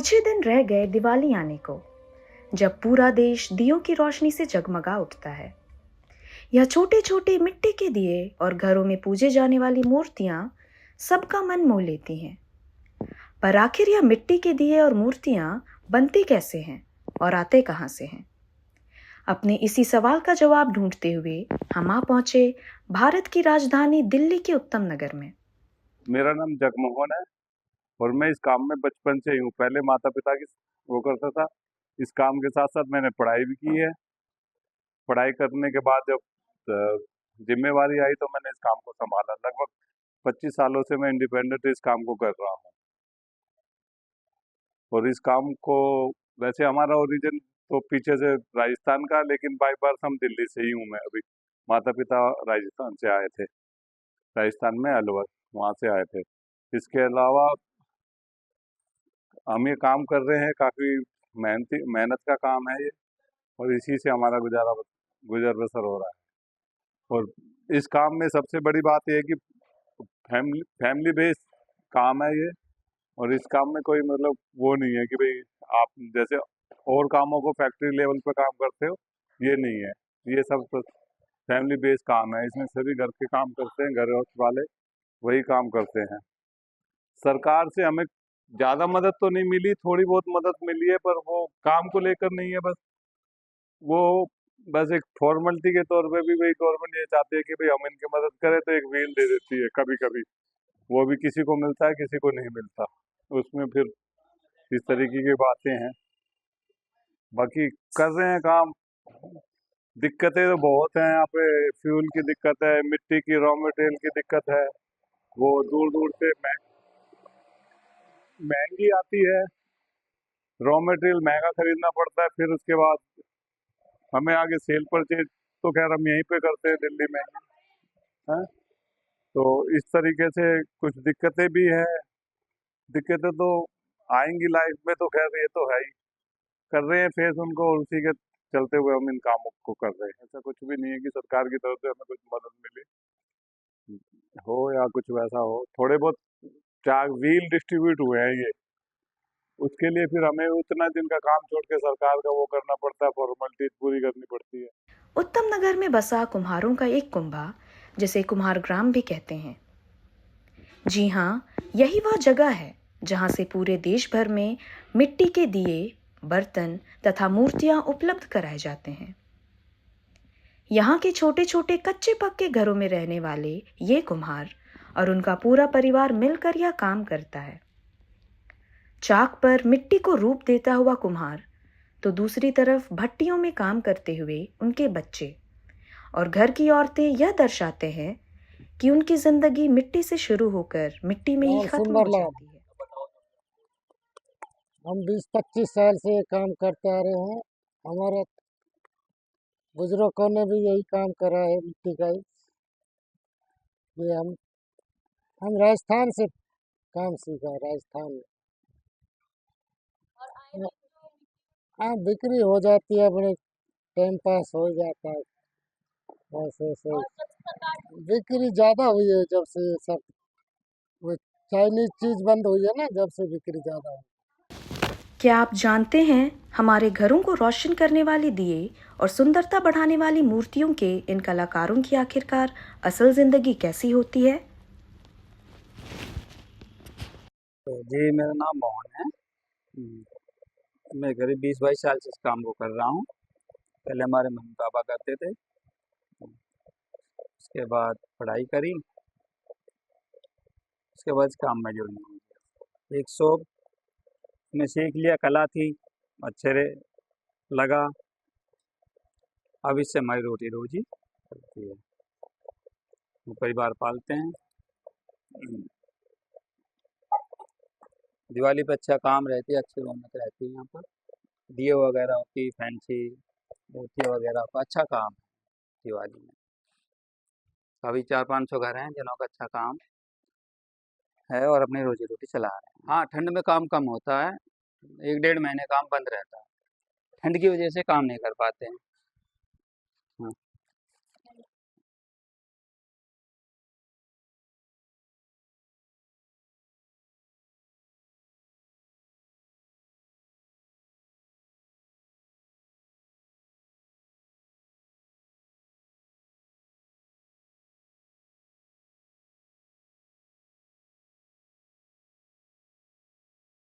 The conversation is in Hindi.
कुछ ही दिन रह गए दिवाली आने को, जब पूरा देश दियों की रोशनी से जगमगा उठता है। यह छोटे छोटे मिट्टी के दिए और घरों में पूजे जाने वाली मूर्तियां सबका मन मोह लेती हैं। पर आखिर यह मिट्टी के दिए और मूर्तियां बनती कैसे हैं और आते कहाँ से हैं? अपने इसी सवाल का जवाब ढूंढते हुए हम आ पहुंचे भारत की राजधानी दिल्ली के उत्तम नगर में। मेरा नाम जगमोहन है और मैं इस काम में बचपन से ही हूँ। पहले माता पिता की वो करता था। इस काम के साथ साथ मैंने पढ़ाई भी की है। पढ़ाई करने के बाद जब जिम्मेवारी आई तो मैंने इस काम को संभाला। लगभग 25 सालों से मैं इंडिपेंडेंट इस काम को कर रहा हूँ। और इस काम को, वैसे हमारा ओरिजिन तो पीछे से राजस्थान का, लेकिन बाय बर्थ हम दिल्ली से ही हूँ। मैं अभी, माता पिता राजस्थान से आए थे, राजस्थान में अलवर, वहाँ से आए थे। इसके अलावा हम ये काम कर रहे हैं, काफ़ी मेहनत का काम है ये, और इसी से हमारा गुजर बसर हो रहा है। और इस काम में सबसे बड़ी बात यह है कि फैमिली बेस्ड काम है ये। और इस काम में कोई मतलब वो नहीं है कि भाई आप जैसे और कामों को फैक्ट्री लेवल पे काम करते हो, ये नहीं है। ये सब फैमिली बेस्ड काम है। इसमें सभी घर के काम करते हैं, घर वाले वही काम करते हैं। सरकार से हमें ज़्यादा मदद तो नहीं मिली, थोड़ी बहुत मदद मिली है, पर वो काम को लेकर नहीं है। वो बस एक फॉर्मेलिटी के तौर पे भी भाई गवर्नमेंट ये चाहती है कि भाई हम इनकी मदद करें, तो एक व्हील दे देती है कभी कभी। वो भी किसी को मिलता है, किसी को नहीं मिलता। उसमें फिर इस तरीके की बातें हैं। बाकी कर रहे हैं काम। दिक्कतें तो बहुत हैं यहाँ पे। फ्यूल की दिक्कत है, मिट्टी की रॉ मटेरियल की दिक्कत है। वो दूर दूर से महंगी आती है। रॉ मटेरियल महंगा खरीदना पड़ता है। फिर उसके बाद हमें आगे सेल परचेज तो खैर हम यहीं पे करते हैं दिल्ली में, हैं। तो इस तरीके से कुछ दिक्कतें भी हैं। दिक्कतें तो आएंगी लाइफ में, तो खैर ये तो है ही। कर रहे हैं फेस उनको, और उसी के चलते हुए हम इन कामों को कर रहे हैं। ऐसा कुछ भी नहीं है कि सरकार की तरफ से हमें कुछ मदद मिले हो या कुछ वैसा हो। थोड़े बहुत चार व्हील डिस्ट्रीब्यूट हुए हैं ये, उसके लिए फिर हमें उतना दिन का काम छोड़ के सरकार का वो करना पड़ता है, फॉर्मेलिटीज पूरी करनी पड़ती है। उत्तम नगर में बसा कुम्हारों का एक कुंभा, जिसे कुम्हार ग्राम भी कहते हैं। जी हाँ, यही वह जगह है जहाँ से पूरे देश भर में मिट्टी के दिए, बर्तन तथा मूर्तियां उपलब्ध कराए जाते हैं। यहाँ के छोटे छोटे कच्चे पक्के घरों में रहने वाले ये कुम्हार और उनका पूरा परिवार मिलकर यह काम करता है। चाक पर मिट्टी को रूप देता हुआ कुम्हार, तो दूसरी तरफ भट्टियों में काम करते हुए उनके बच्चे और घर की औरतें यह दर्शाते हैं कि उनकी जिंदगी मिट्टी से शुरू होकर मिट्टी में ही खत्म हो जाती है। हम 20-25 साल से ये काम करते आ रहे हैं। हमारे बुजुर्गों ने भी यही काम करा है, मिट्टी का ही। ये हम राजस्थान से काम सीखा, राजस्थान में। हाँ, बिक्री हो जाती है, अपने टाइम पास हो जाता है। ऐसे ऐसे बिक्री ज़्यादा हुई है जब से ये सब वो चाइनीज चीज़ बंद हुई है ना, जब से बिक्री ज़्यादा हुई। क्या आप जानते हैं हमारे घरों को रोशन करने वाली दिए और सुंदरता बढ़ाने वाली मूर्तियों के इन कलाकारों की आखिरकार असल जिंदगी कैसी होती है? तो जी, मेरा नाम मोहन है। मैं करीब 20-22 साल से इस काम को कर रहा हूँ। पहले हमारे मम्मी पापा करते थे, उसके बाद पढ़ाई करी, उसके बाद इस काम में जुड़ गया। एक शौक में सीख लिया, कला थी, अच्छे लगा। अब इससे हमारी रोटी रोजी चलती है, हम परिवार पालते हैं। दिवाली पे अच्छा काम रहती है, अच्छी रौनक रहती है यहाँ पर। दिए वगैरह होती, फैंसी मूर्ति वगैरह का अच्छा काम है दिवाली में। अभी 400-500 घर हैं जिनों का अच्छा काम है और अपनी रोजी रोटी चला रहे हैं। हाँ, ठंड में काम कम होता है, 1-1.5 महीने काम बंद रहता है। ठंड की वजह से काम नहीं कर पाते हैं।